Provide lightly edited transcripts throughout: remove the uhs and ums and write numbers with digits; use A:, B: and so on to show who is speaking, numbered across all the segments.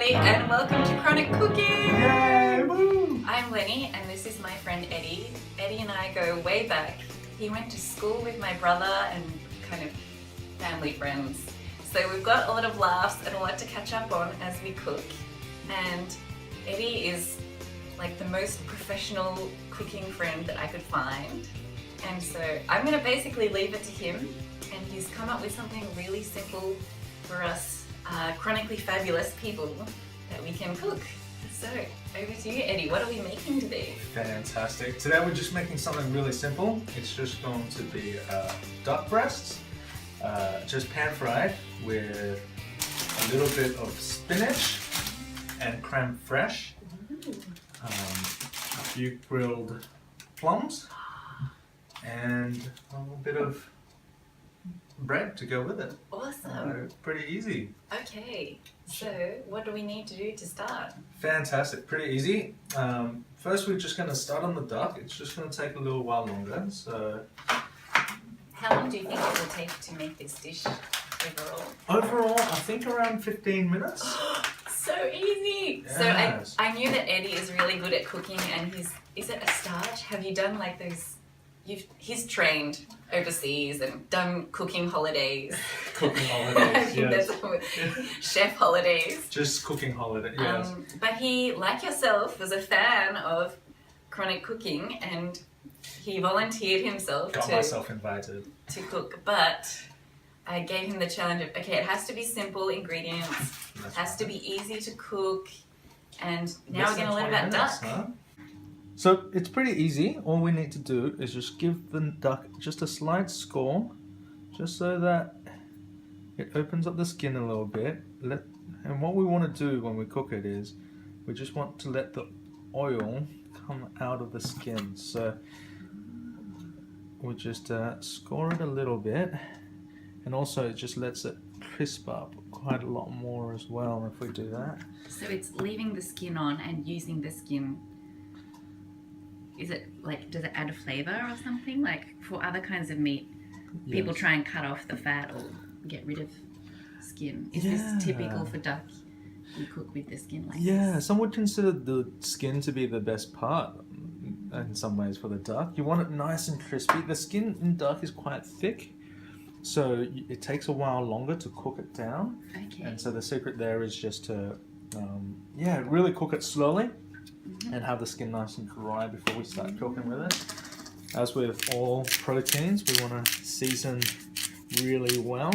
A: everybody, and welcome to Chronic Cooking!
B: Yay! Woo!
A: I'm Lenny, and this is my friend Eddy. Eddy and I go way back. He went to school with my brother and kind of family friends. So we've got a lot of laughs and a lot to catch up on as we cook. And Eddy is like the most professional cooking friend that I could find. And so I'm going to basically leave it to him, and he's come up with something really simple for us chronically fabulous people that we can cook. So over to you, Eddy. What are we making today?
B: Fantastic. Today we're just making something really simple. It's just going to be duck breasts, just pan fried with a little bit of spinach and creme fraiche, a few grilled plums, and a little bit of bread to go with it.
A: Awesome.
B: Pretty easy.
A: Okay, so what do we need to do to start?
B: Fantastic, pretty easy. First we're just going to start on the duck. It's just going to take a little while longer. So,
A: how long do you think it will take to make this dish overall?
B: Overall, I think around 15 minutes.
A: So easy!
B: Yes.
A: So I knew that Eddy is really good at cooking, and is it a starch? Have you done like those, he's trained overseas and done cooking holidays.
B: Cooking
A: I
B: holidays,
A: think
B: yes.
A: that's what, chef holidays.
B: Just cooking holiday, yes.
A: But he, like yourself, was a fan of chronic cooking, and he volunteered himself
B: Got myself invited.
A: to cook. But I gave him the challenge of, okay, it has to be simple ingredients, it has to be easy to cook, and now we're going to learn about duck.
B: Huh? So it's pretty easy. All we need to do is just give the duck just a slight score, just so that it opens up the skin a little bit. And what we want to do when we cook it is, we just want to let the oil come out of the skin. So we just score it a little bit, and also it just lets it crisp up quite a lot more as well if we do that.
A: So it's leaving the skin on and using the skin. Is it like, does it add a flavour or something? Like for other kinds of meat, people try and cut off the fat or get rid of skin. Is this typical for duck? You cook with the skin like this?
B: Yeah, some would consider the skin to be the best part in some ways for the duck. You want it nice and crispy. The skin in duck is quite thick, so it takes a while longer to cook it down.
A: Okay.
B: And so the secret there is just to, really cook it slowly. And have the skin nice and dry before we start cooking with it. As with all proteins, we want to season really well.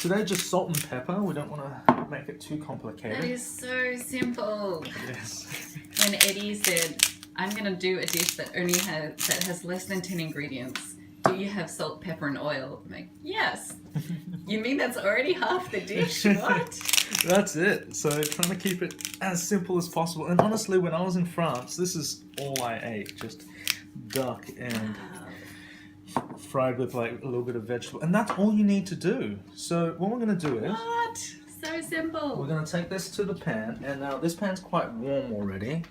B: Today, just salt and pepper. We don't want to make it too complicated.
A: That is so simple.
B: Yes.
A: When Eddy said, I'm going to do a dish that has less than 10 ingredients, do you have salt, pepper, and oil? I'm like, yes. You mean that's already half the dish? What?
B: That's it. So trying to keep it as simple as possible. And honestly, when I was in France, this is all I ate. Just duck and fried with like a little bit of vegetable. And that's all you need to do. So what we're going to do is...
A: What? So simple.
B: We're going to take this to the pan. And now this pan's quite warm already.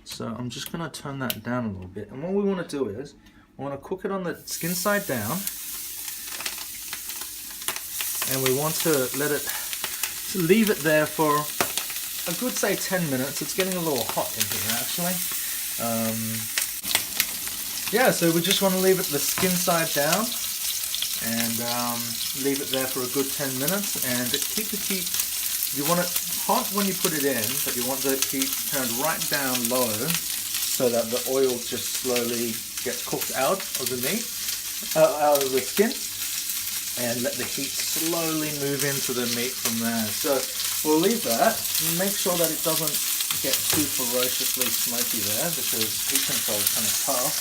B: So I'm just going to turn that down a little bit. And what we want to do is, we want to cook it on the skin side down. And we want to leave it there for a good, say, 10 minutes. It's getting a little hot in here, actually. So we just want to leave it the skin side down and leave it there for a good 10 minutes. And keep the heat, you want it hot when you put it in, but you want the heat turned right down low so that the oil just slowly gets cooked out of the meat, out of the skin. And let the heat slowly move into the meat from there. So we'll leave that. Make sure that it doesn't get too ferociously smoky there, because heat control is kind of tough.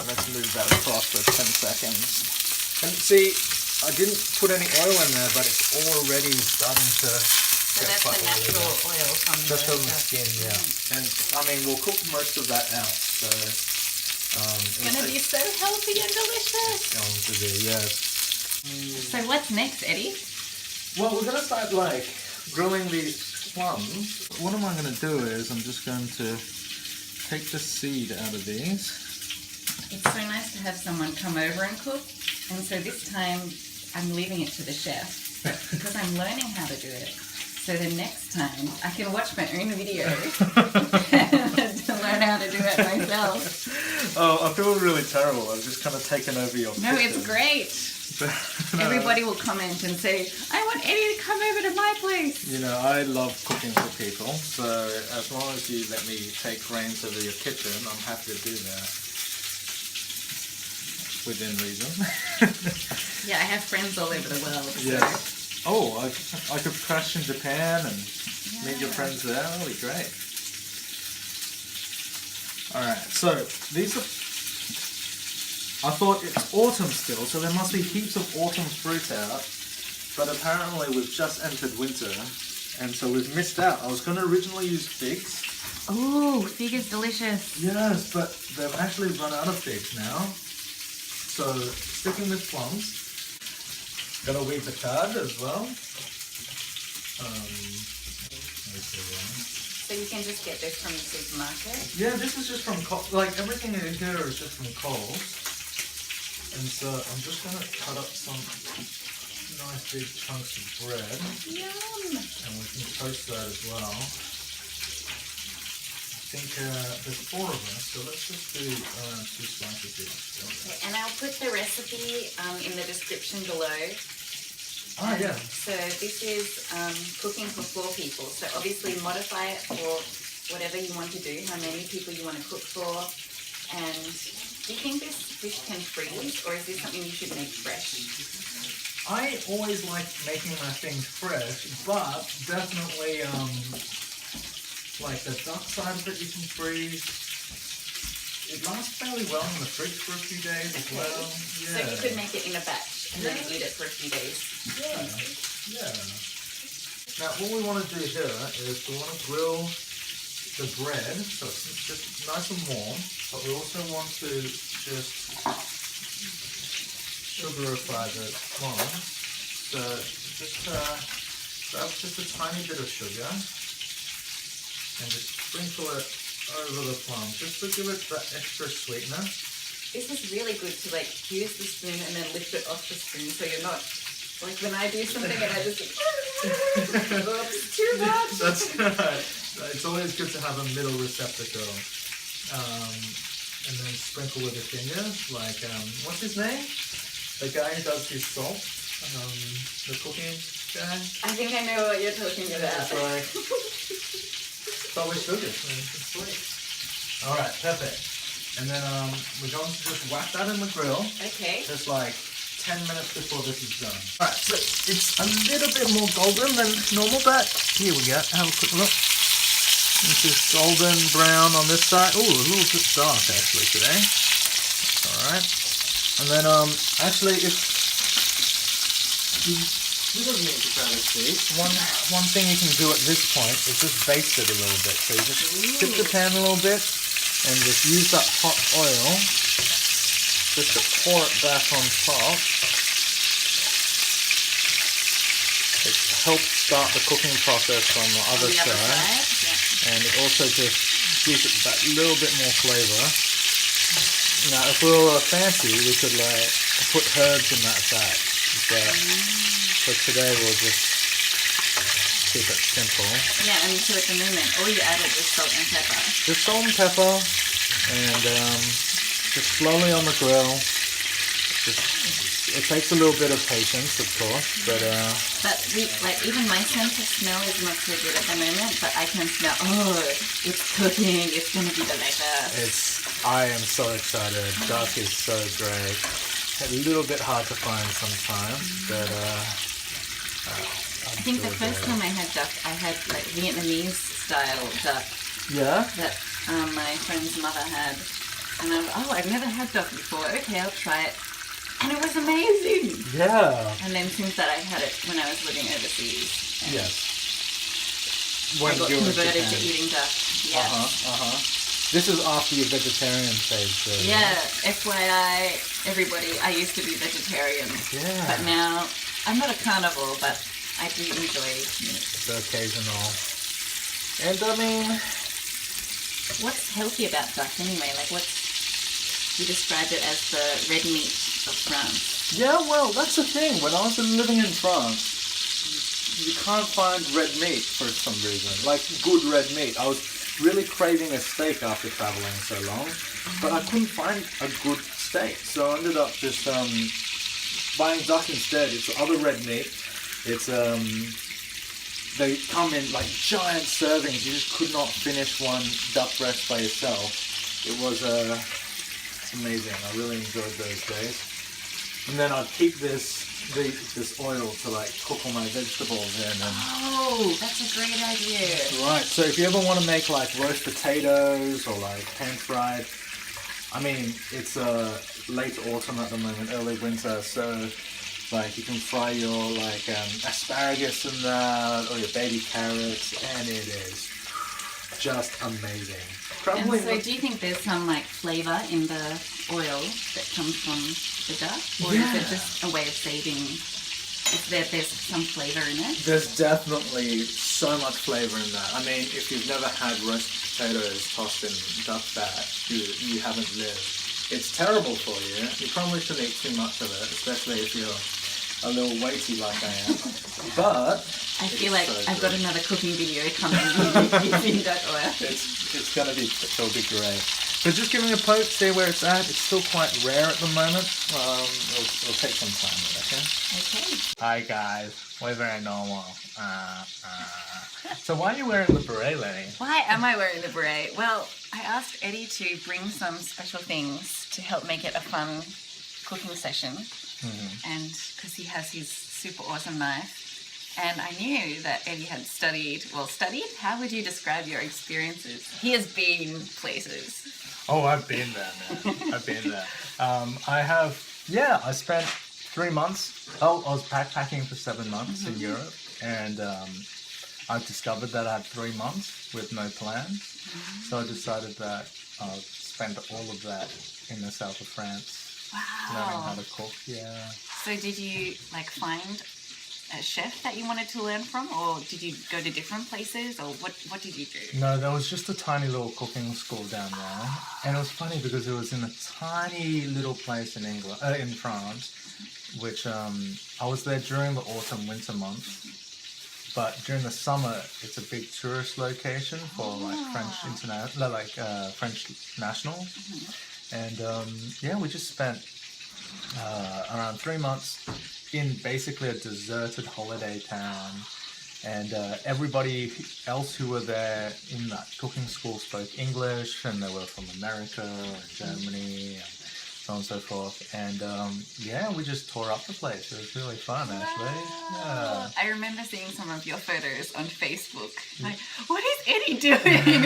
B: Let's move that across for 10 seconds. And see, I didn't put any oil in there, but it's already starting to
A: So that's the natural oil from
B: just on the skin, yeah. And I mean, we'll cook most of that out. So
A: it's going to be so healthy and delicious.
B: It's going to be, yes.
A: So what's next, Eddy?
B: Well, we're going to start like grilling these plums. What am I going to do is I'm just going to take the seed out of these.
A: It's so nice to have someone come over and cook. And so this time I'm leaving it to the chef. because I'm learning how to do it. So the next time I can watch my own video to learn how to do it myself.
B: Oh, I feel really terrible. I've just kind of taken over your
A: No,
B: kitchen.
A: it's great.
B: No.
A: Everybody will comment and say, I want Eddy to come over to my place.
B: You know, I love cooking for people, so as long as you let me take reins over your kitchen, I'm happy to do that. Within reason.
A: Yeah, I have friends all over the world. So.
B: Yeah. Oh, I could crash in Japan and meet your friends there. That'll be great. Alright, so these are... I thought it's autumn still, so there must be heaps of autumn fruit out. But apparently we've just entered winter, and so we've missed out. I was going to originally use figs.
A: Oh, fig is delicious.
B: Yes, but they've actually run out of figs now. So, sticking with plums. Got a wee batard as well.
A: So you can just get this from the supermarket?
B: Yeah, this is just from like everything in here is just from Coles. And so I'm just going to cut up some nice big chunks of bread.
A: Yum!
B: And we can toast that as well. I think there's 4 of us, so let's just do 2 slices each.
A: Okay, and I'll put the recipe in the description below.
B: Ah, yeah.
A: So this is cooking for 4 people. So obviously modify it for whatever you want to do, how many people you want to cook for. And do you think this fish can freeze, or is this something you should make fresh?
B: I always like making my things fresh, but definitely like the duck side of it you can freeze. It lasts fairly well in the fridge for a few days as well. Yeah.
A: So you could make it in a batch and then eat it for a few days.
B: Yeah. Now what we want to do here is we want to grill the bread so it's just nice and warm, but we also want to just sugarify the plums. So just grab just a tiny bit of sugar and just sprinkle it over the plums just to give it that extra sweetness.
A: This is really good to like use the spoon and then lift it off the spoon so you're not like when I do something and I just oops, too much.
B: That's right. It's always good to have a middle receptacle. And then sprinkle with your fingers, like, what's his name? The guy who does his salt, the cooking guy.
A: I think I know what you're talking about.
B: It's like, probably sugar, it's sweet. Alright, perfect. And then we're going to just whack that in the grill.
A: Okay.
B: Just like 10 minutes before this is done. Alright, so it's a little bit more golden than normal, but here we go. Have a quick look. This is golden brown on this side. Ooh, a little bit dark actually today. Alright. And then actually if you don't need to grab a seed. One thing you can do at this point is just baste it a little bit. So you just tip the pan a little bit and just use that hot oil just to pour it back on top. It helps start the cooking process on the other side.
A: Yeah.
B: And it also just gives it that little bit more flavour. Now if we were fancy we could like put herbs in that fat, but for today we'll just keep it simple.
A: Yeah, and so at the moment all you added was salt and pepper.
B: Just salt and pepper and just slowly on the grill. It takes a little bit of patience, of course, but
A: even my sense of smell is not so good at the moment, but I can smell, it's cooking, it's going to be delicious.
B: I am so excited. Duck is so great. A little bit hard to find sometimes, but
A: I think the first time I had duck, I had like Vietnamese style duck.
B: Yeah?
A: That my friend's mother had. And I was, I've never had duck before. Okay, I'll try it. And it was amazing!
B: Yeah.
A: And then since that I had it when I was living overseas.
B: Yes.
A: I got converted to eating duck. Yeah.
B: This is after your vegetarian phase, though.
A: Yeah, FYI, everybody, I used to be vegetarian.
B: Yeah.
A: But now, I'm not a carnivore, but I do enjoy meat.
B: The occasional. And I mean...
A: What's healthy about duck anyway? Like you described it as the red meat of France.
B: Yeah, well, that's the thing. When I was living in France, you can't find red meat for some reason, like good red meat. I was really craving a steak after traveling so long, but I couldn't find a good steak, so I ended up just buying duck instead. It's other red meat. It's they come in like giant servings. You just could not finish one duck breast by yourself. It was it's amazing. I really enjoyed those days. And then I'd keep this oil to like cook all my vegetables in. And
A: oh, that's a great idea.
B: right. So if you ever want to make like roast potatoes or like pan-fried, I mean it's late autumn at the moment, early winter, so like you can fry your like asparagus in that or your baby carrots, and it is just amazing. Probably.
A: And so do you think there's some like flavour in the oil that comes from the duck? Or is it just a way of saving? There's some flavour in it?
B: There's definitely so much flavour in that. I mean, if you've never had roast potatoes tossed in duck fat, you haven't lived. It's terrible for you. You probably shouldn't eat too much of it, especially if you're a little weighty like I am. But
A: I feel like I've got another cooking video coming using duck oil.
B: It'll be great. But just giving a poke, see where it's at. It's still quite rare at the moment. It'll take some time, I reckon.
A: Okay.
B: Hi guys, we're very normal. So why are you wearing the beret, Lenny?
A: Why am I wearing the beret? Well, I asked Eddy to bring some special things to help make it a fun cooking session. And because he has his super awesome knife. And I knew that Eddy had studied? How would you describe your experiences? He has been places.
B: Oh, I've been there, man. I've been there. I spent 3 months. I was backpacking for 7 months in Europe, and I discovered that I had 3 months with no plans. So I decided that I'll spend all of that in the south of France.
A: Wow.
B: Learning how to cook, yeah.
A: So did you like find a chef that you wanted to learn from, or did you go to different places, or what did you do?
B: No, there was just a tiny little cooking school down there, and it was funny because it was in a tiny little place in in France, which I was there during the autumn winter months, but during the summer it's a big tourist location for like French nationals, and we just spent around 3 months in basically a deserted holiday town, and everybody else who were there in that cooking school spoke English, and they were from America and Germany and so on and so forth, and we just tore up the place. It was really fun, actually. Yeah.
A: I remember seeing some of your photos on Facebook. Like, what is Eddy doing?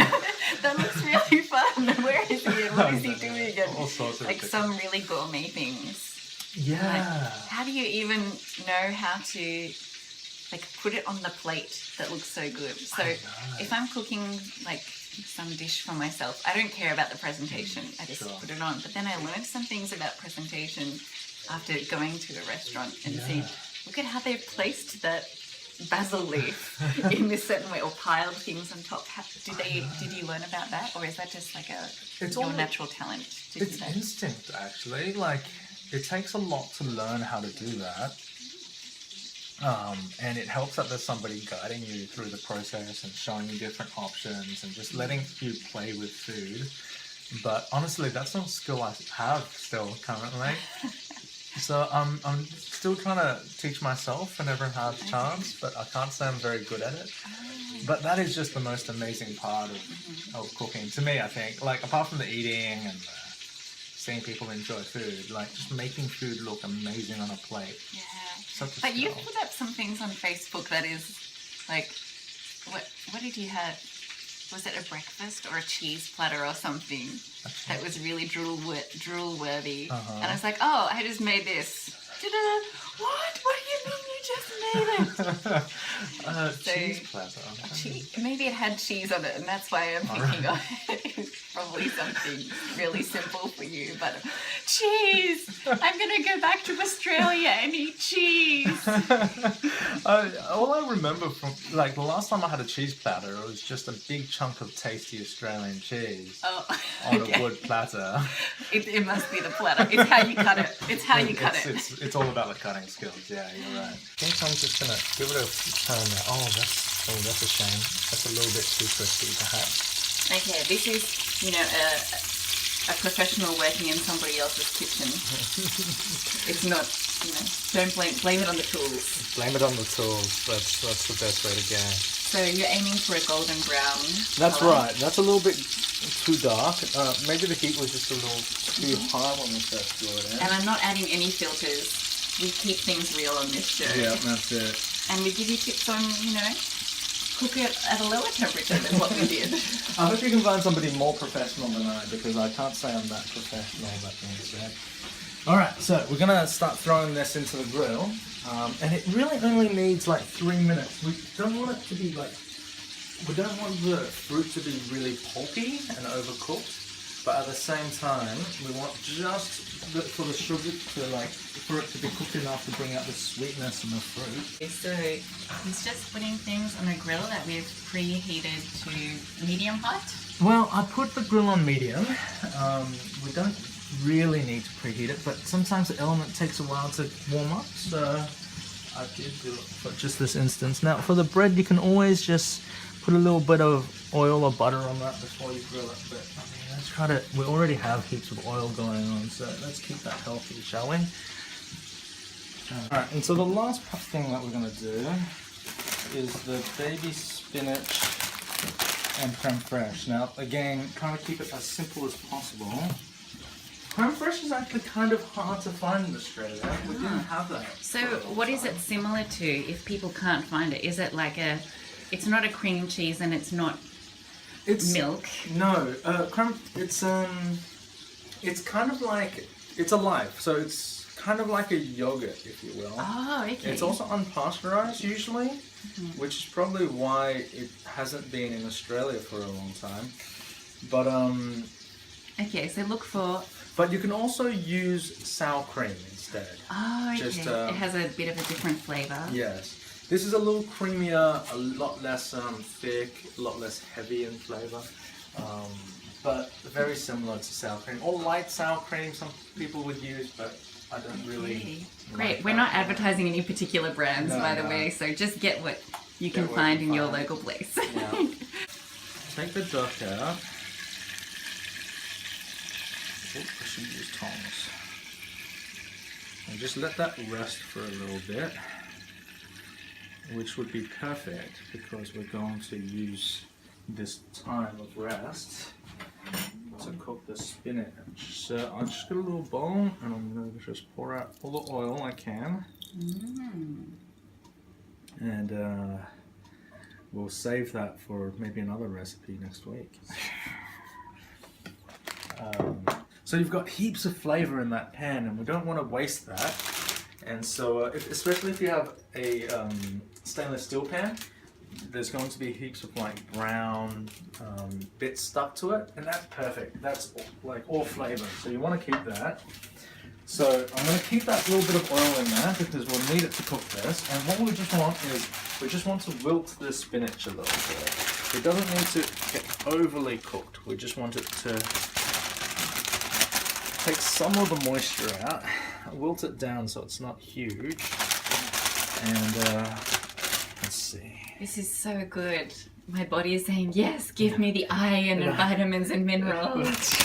A: That looks really fun. Where is he and what is he doing? And
B: all sorts of
A: like some really gourmet things.
B: Yeah.
A: Like, how do you even know how to like put it on the plate that looks so good? So if I'm cooking like some dish for myself, I don't care about the presentation. I just put it on. But then I learned some things about presentation after going to a restaurant and see, look at how they've placed that basil leaf in this certain way, or piled things on top. Did you learn about that, or is that just like your natural talent?
B: It's instinct, actually. Like, it takes a lot to learn how to do that, and it helps that there's somebody guiding you through the process and showing you different options and just letting you play with food. But honestly, that's not a skill I have still currently. So I'm still trying to teach myself whenever I have a chance, but I can't say I'm very good at it. But that is just the most amazing part of cooking to me, I think. Like, apart from the eating and seeing people enjoy food, like just making food look amazing on a plate.
A: Yeah.
B: Such a
A: but
B: skill.
A: you put up some things on Facebook that is like, what did you have? Was it a breakfast or a cheese platter or something that was really drool worthy? And I was like, oh, I just made this. What? What do you mean you just made it?
B: Cheese platter.
A: Maybe it had cheese on it, and that's why I'm thinking of it. It was probably something really simple for you, but cheese! I'm going to go go back to Australia and eat cheese.
B: All I remember from, like, the last time I had a cheese platter, it was just a big chunk of tasty Australian cheese on a wood platter.
A: It must be the platter. It's how you cut it. It's how you cut it.
B: It's all about the cutting skills. Yeah, you're right. I think I'm just gonna give it a turn there. Oh, that's a shame. That's a little bit too crispy, perhaps.
A: Okay, this is, you know, a professional working in somebody else's kitchen. It's not, you know, don't blame it on the tools.
B: Blame it on the tools. That's the best way to go.
A: So you're aiming for a golden brown.
B: That's
A: colour.
B: right. That's a little bit too dark. Maybe the heat was just a little too high when we first blew it in.
A: And I'm not adding any filters. We keep things real on this show.
B: Yeah, that's it.
A: And we give you tips on, you know, cook it at a lower temperature than what we did.
B: I hope you can find somebody more professional than I, because I can't say I'm that professional, that being said. Alright, so we're going to start throwing this into the grill. And it really only needs like 3 minutes. We don't want it to be like, we don't want the fruit to be really pulpy and overcooked. But at the same time, we want just for the sugar to like, for it to be cooked enough to bring out the sweetness in the fruit.
A: So he's just putting things on a grill that we've preheated to medium hot.
B: Well, I put the grill on medium. We don't really need to preheat it, but sometimes the element takes a while to warm up, so I did do it for just this instance. Now, for the bread, you can always just put a little bit of oil or butter on that before you grill it, but I mean, let's try to, we already have heaps of oil going on, so let's keep that healthy, shall we? Alright, and so the last thing that we're going to do is the baby spinach and creme fraiche. Now, again, trying to keep it as simple as possible. Creme fraiche is actually kind of hard to find in Australia. We didn't have that.
A: So what is it similar to if people can't find it? Is it like a, it's not a cream cheese and it's not milk?
B: No, creme, it's kind of like, it's alive. So it's kind of like a yogurt, if you will.
A: Oh, okay.
B: It's also unpasteurized usually, which is probably why it hasn't been in Australia for a long time. But
A: okay, so look for.
B: But you can also use sour cream instead.
A: Oh, okay.
B: Just,
A: it has a bit of a different flavour.
B: Yes. This is a little creamier, a lot less thick, a lot less heavy in flavour. But very similar to sour cream. Or light sour cream some people would use, but I don't really
A: Great.
B: like
A: We're
B: that.
A: not advertising any particular brands,
B: No,
A: by the
B: no.
A: way, so just get what you can
B: Get what
A: find
B: you
A: in your
B: find.
A: local place.
B: Yeah. Take the duck out. Oh, I should use tongs. And just let that rest for a little bit, which would be perfect because we're going to use this time of rest to cook the spinach. So I'll just get a little bowl and I'm going to just pour out all the oil I can. And we'll save that for maybe another recipe next week. So you've got heaps of flavour in that pan and we don't want to waste that. And so, especially if you have a stainless steel pan, there's going to be heaps of like brown bits stuck to it, and that's perfect. That's like all flavour, so you want to keep that. So I'm going to keep that little bit of oil in there because we'll need it to cook this. And what we just want is, we just want to wilt the spinach a little bit. It doesn't need to get overly cooked. We just want it to take some of the moisture out, wilt it down so it's not huge, and let's see.
A: This is so good. My body is saying, yes, give me the iron and vitamins and minerals.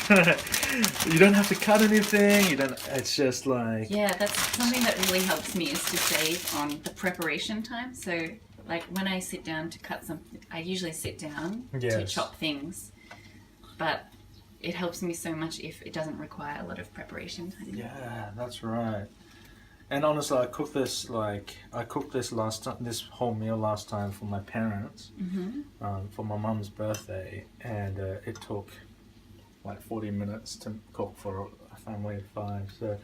B: You don't have to cut anything, you don't, it's just like...
A: Yeah, that's something that really helps me, is to save on the preparation time. So, like, when I sit down to cut something, I usually sit down to chop things, but it helps me so much if it doesn't require a lot of preparation time.
B: Yeah, that's right. And honestly, I cooked this last time, this whole meal last time for my parents, for my mum's birthday, and it took like 40 minutes to cook for a family of 5. So,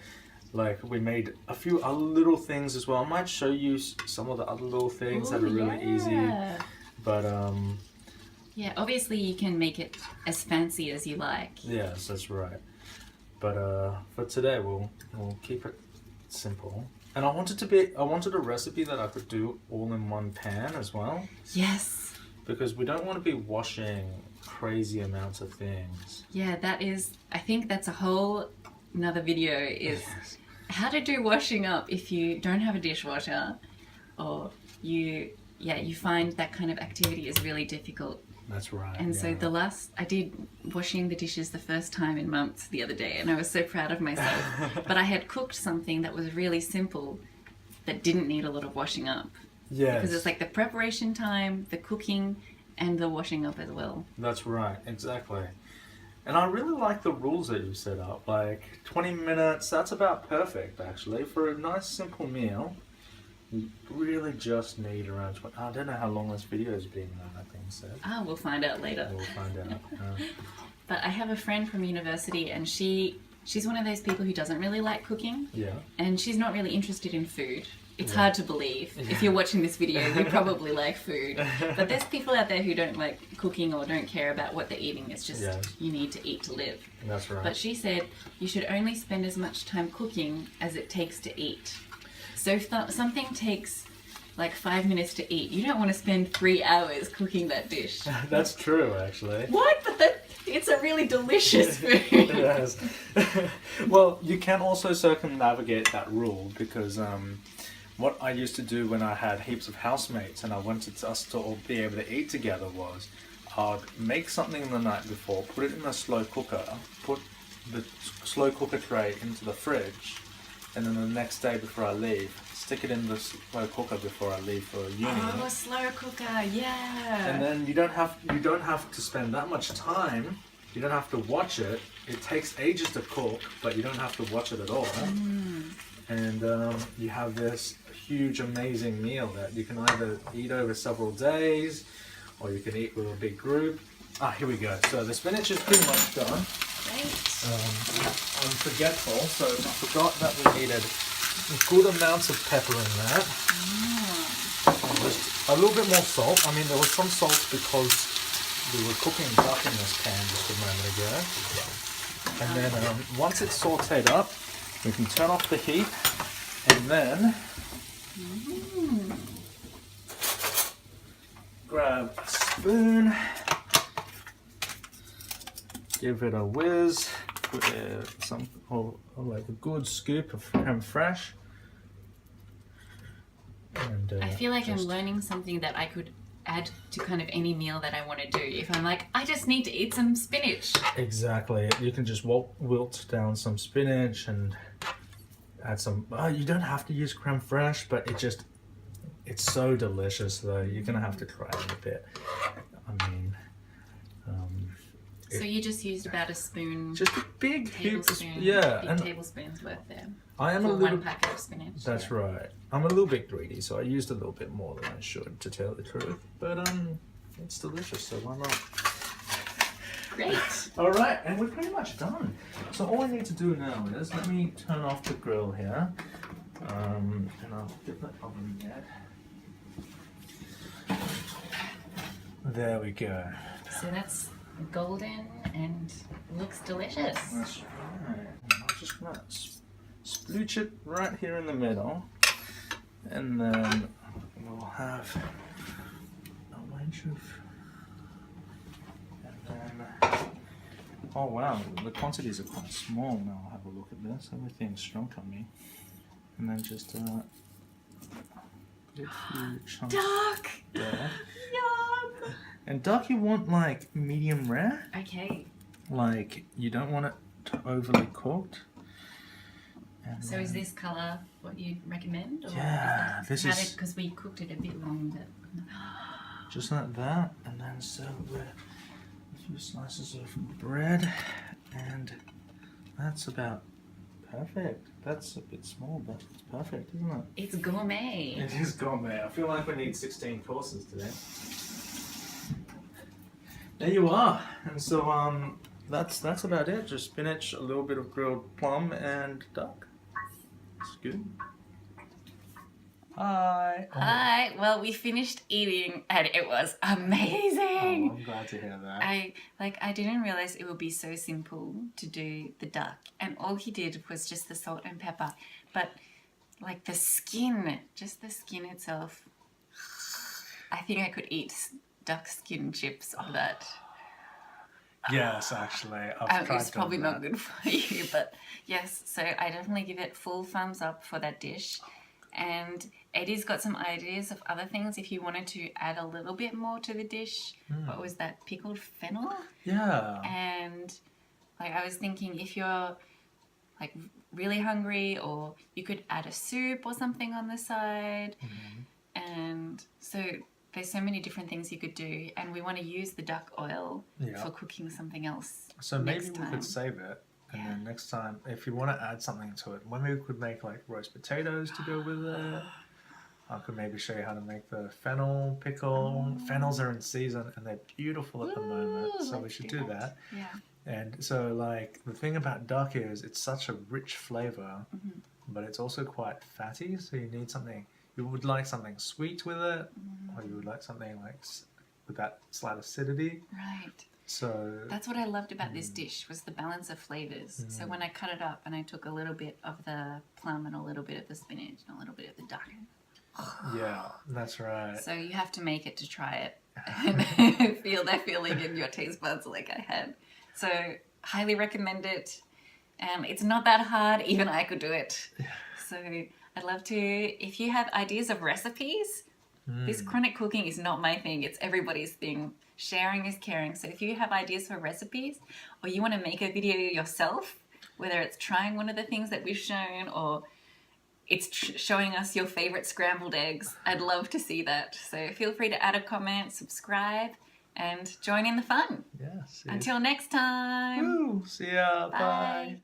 B: like, we made a few other little things as well. I might show you some of the other little things that are really easy, but
A: yeah, obviously you can make it as fancy as you like.
B: Yes, that's right. But for today, we'll keep it simple. And I wanted a recipe that I could do all in one pan as well.
A: Yes.
B: Because we don't want to be washing crazy amounts of things.
A: Yeah, I think that's a whole another video is how to do washing up if you don't have a dishwasher or you find that kind of activity is really difficult.
B: That's right.
A: And so I did washing the dishes the first time in months the other day, and I was so proud of myself. But I had cooked something that was really simple that didn't need a lot of washing up.
B: Yes.
A: Because it's like the preparation time, the cooking, and the washing up as well.
B: That's right, exactly. And I really like the rules that you set up. Like 20 minutes, that's about perfect actually. For a nice simple meal, you really just need around 20. I don't know how long this video has been, that being said.
A: We'll find out later.
B: We'll find out.
A: But I have a friend from university, and she's one of those people who doesn't really like cooking.
B: Yeah.
A: And she's not really interested in food. It's hard to believe. If you're watching this video, you probably like food. But there's people out there who don't like cooking or don't care about what they're eating. It's just you need to eat to live.
B: That's right.
A: But she said you should only spend as much time cooking as it takes to eat. So if something takes like 5 minutes to eat, you don't want to spend 3 hours cooking that dish.
B: That's true, actually.
A: What? But it's a really delicious food.
B: Yes. Well, you can also circumnavigate that rule because what I used to do when I had heaps of housemates and I wanted us to all be able to eat together was I'd make something the night before, put it in a slow cooker, put the slow cooker tray into the fridge, and then the next day before I leave, stick it in the slow cooker before I leave for uni.
A: Oh, a slow cooker, yeah.
B: And then you don't have to spend that much time. You don't have to watch it. It takes ages to cook, but you don't have to watch it at all. And you have this huge, amazing meal that you can either eat over several days, or you can eat with a big group. Here we go. So the spinach is pretty much done.
A: Great.
B: I'm forgetful, so I forgot that we needed good amounts of pepper in that. And just a little bit more salt. I mean, there was some salt because we were cooking duck in this pan just a moment ago. And then once it's sauteed up, we can turn off the heat, and then grab a spoon, give it a whiz with like a good scoop of creme fraiche. And,
A: I feel like I'm learning something that I could add to kind of any meal that I want to do. If I'm like, I just need to eat some spinach.
B: Exactly. You can just wilt down some spinach and add some. You don't have to use creme fraiche, but it's so delicious though. You're gonna have to try it a bit. I mean,
A: so you just used about a spoon.
B: Just a big
A: tablespoon.
B: Yeah,
A: big tablespoon's worth there.
B: I am
A: for
B: a little.
A: One packet of spinach.
B: That's right. I'm a little bit greedy, so I used a little bit more than I should, to tell the truth. But it's delicious, so why not?
A: Great.
B: All right, and we're pretty much done. So all I need to do now is let me turn off the grill here, and I'll get the oven yet. There we go.
A: So that's golden and looks delicious.
B: That's right. I'm just gonna splooch it right here in the middle, and then we'll have a wedge of. Oh wow, the quantities are quite small now. I'll have a look at this. Everything's shrunk on me. And then just put a few chunks
A: Duck!
B: there.
A: Yum!
B: And duck you want like medium rare.
A: Okay.
B: Like you don't want it overly cooked. And
A: so is this colour what you'd recommend? Or
B: yeah, this is...
A: because we cooked it a bit long.
B: Just like that, and then serve it with a few slices of bread, and that's about perfect. That's a bit small, but it's perfect, isn't it?
A: It's gourmet.
B: It is gourmet. I feel like we need 16 courses today. There you are. And so that's about it. Just spinach, a little bit of grilled plum, and duck. It's good. Hi.
A: Hi. Well, we finished eating and it was amazing.
B: Oh, I'm glad to hear that.
A: I didn't realize it would be so simple to do the duck, and all he did was just the salt and pepper. But like the skin, just the skin itself. I think I could eat duck skin chips of that.
B: Yes, actually, I've tried
A: It's probably
B: doing
A: not
B: that.
A: good for you, but yes, so I definitely give it full thumbs up for that dish. And Eddy's got some ideas of other things if you wanted to add a little bit more to the dish. What was that? Pickled fennel?
B: Yeah.
A: And like I was thinking if you're like really hungry, or you could add a soup or something on the side. And so there's so many different things you could do, and we want to use the duck oil for cooking something else.
B: So maybe we could save it, and then next time, if you want to add something to it, maybe we could make like roast potatoes to go with it. I could maybe show you how to make the fennel pickle. Fennels are in season and they're beautiful at the moment, so we should do that.
A: Yeah.
B: And so, like, the thing about duck is it's such a rich flavor, but it's also quite fatty, so you need something. You would like something sweet with it, or you would like something like with that slight acidity.
A: Right.
B: So
A: that's what I loved about this dish, was the balance of flavors. So when I cut it up and I took a little bit of the plum and a little bit of the spinach and a little bit of the duck.
B: Yeah, that's right.
A: So you have to make it to try it and feel that feeling in your taste buds like I had. So highly recommend it. It's not that hard, even I could do it. So I'd love to, if you have ideas of recipes, this chronic cooking is not my thing, it's everybody's thing. Sharing is caring. So if you have ideas for recipes, or you want to make a video yourself, whether it's trying one of the things that we've shown, or it's showing us your favorite scrambled eggs, I'd love to see that. So feel free to add a comment, subscribe, and join in the fun.
B: Yeah.
A: Until next time.
B: Woo, see ya. Bye.